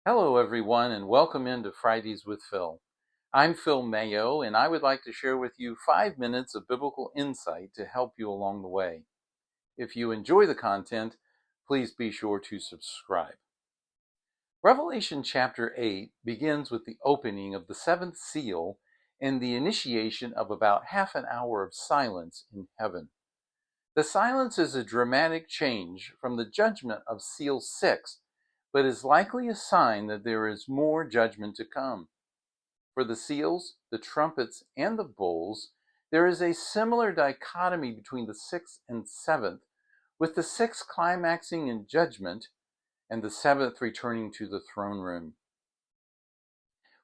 Hello, everyone, and welcome into Fridays with Phil. I'm Phil Mayo, and I would like to share with you 5 minutes of biblical insight to help you along the way. If you enjoy the content, please be sure to subscribe. Revelation chapter 8 begins with the opening of the seventh seal and the initiation of about half an hour of silence in heaven. The silence is a dramatic change from the judgment of seal 6, but is likely a sign that there is more judgment to come. For the seals, the trumpets, and the bowls, there is a similar dichotomy between the sixth and seventh, with the sixth climaxing in judgment and the seventh returning to the throne room.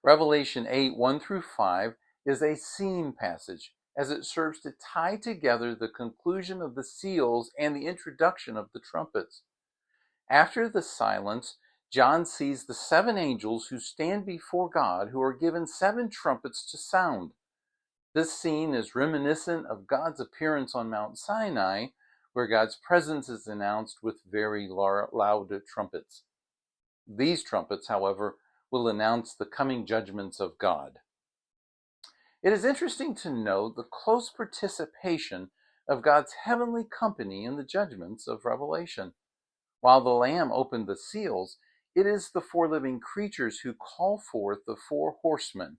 Revelation 8, 1 through 5 is a scene passage, as it serves to tie together the conclusion of the seals and the introduction of the trumpets. After the silence, John sees the seven angels who stand before God, who are given seven trumpets to sound. This scene is reminiscent of God's appearance on Mount Sinai, where God's presence is announced with very loud trumpets. These trumpets, however, will announce the coming judgments of God. It is interesting to note the close participation of God's heavenly company in the judgments of Revelation. While the Lamb opened the seals, it is the four living creatures who call forth the four horsemen.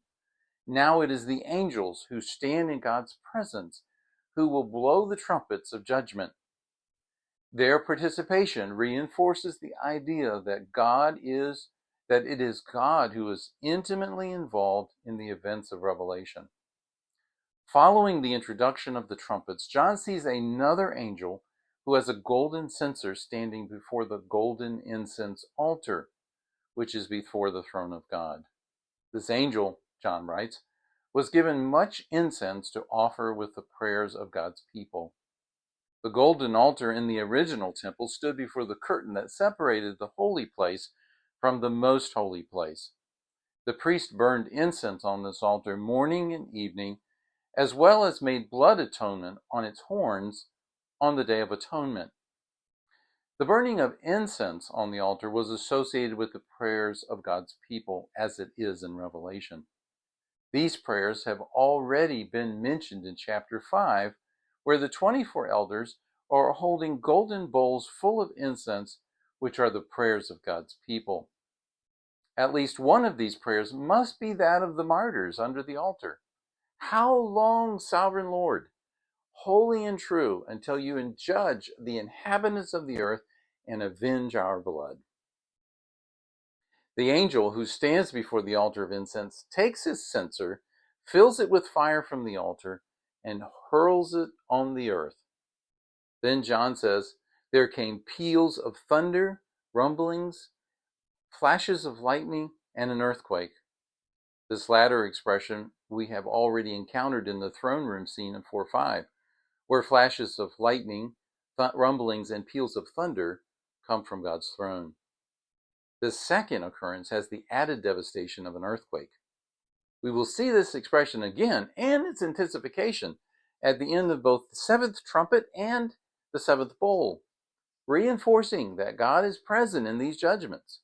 Now it is the angels who stand in God's presence who will blow the trumpets of judgment. Their participation reinforces the idea that it is God who is intimately involved in the events of Revelation. Following the introduction of the trumpets, John sees another angel who has a golden censer standing before the golden incense altar, which is before the throne of God. This angel, John writes, was given much incense to offer with the prayers of God's people. The golden altar in the original temple stood before the curtain that separated the holy place from the most holy place. The priest burned incense on this altar morning and evening, as well as made blood atonement on its horns on the Day of Atonement. The burning of incense on the altar was associated with the prayers of God's people, as it is in Revelation. These prayers have already been mentioned in chapter 5, where the 24 elders are holding golden bowls full of incense, which are the prayers of God's people. At least one of these prayers must be that of the martyrs under the altar. How long, sovereign Lord, holy and true, until you judge the inhabitants of the earth and avenge our blood? The angel who stands before the altar of incense takes his censer, fills it with fire from the altar, and hurls it on the earth. Then John says, there came peals of thunder, rumblings, flashes of lightning, and an earthquake. This latter expression we have already encountered in the throne room scene in 4:5, where flashes of lightning, rumblings, and peals of thunder come from God's throne. This second occurrence has the added devastation of an earthquake. We will see this expression again and its intensification at the end of both the seventh trumpet and the seventh bowl, reinforcing that God is present in these judgments.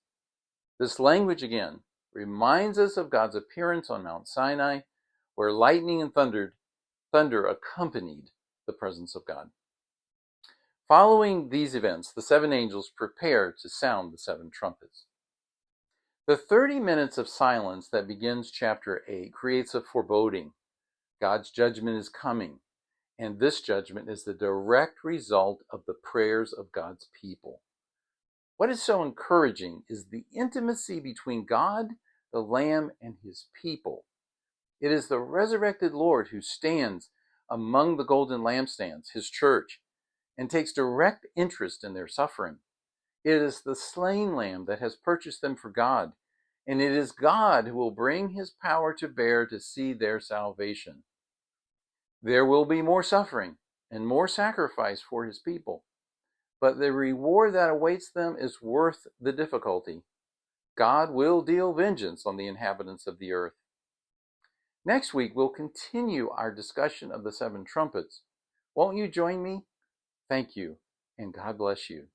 This language again reminds us of God's appearance on Mount Sinai, where lightning and thunder accompanied the presence of God. Following these events, the seven angels prepare to sound the seven trumpets. The 30 minutes of silence that begins chapter 8 creates a foreboding. God's judgment is coming, and this judgment is the direct result of the prayers of God's people. What is so encouraging is the intimacy between God, the Lamb, and his people. It is the resurrected Lord who stands among the golden lampstands, his church, and takes direct interest in their suffering. It is the slain Lamb that has purchased them for God, and it is God who will bring his power to bear to see their salvation. There will be more suffering and more sacrifice for his people, but the reward that awaits them is worth the difficulty. God will deal vengeance on the inhabitants of the earth. Next week, we'll continue our discussion of the seven trumpets. Won't you join me? Thank you, and God bless you.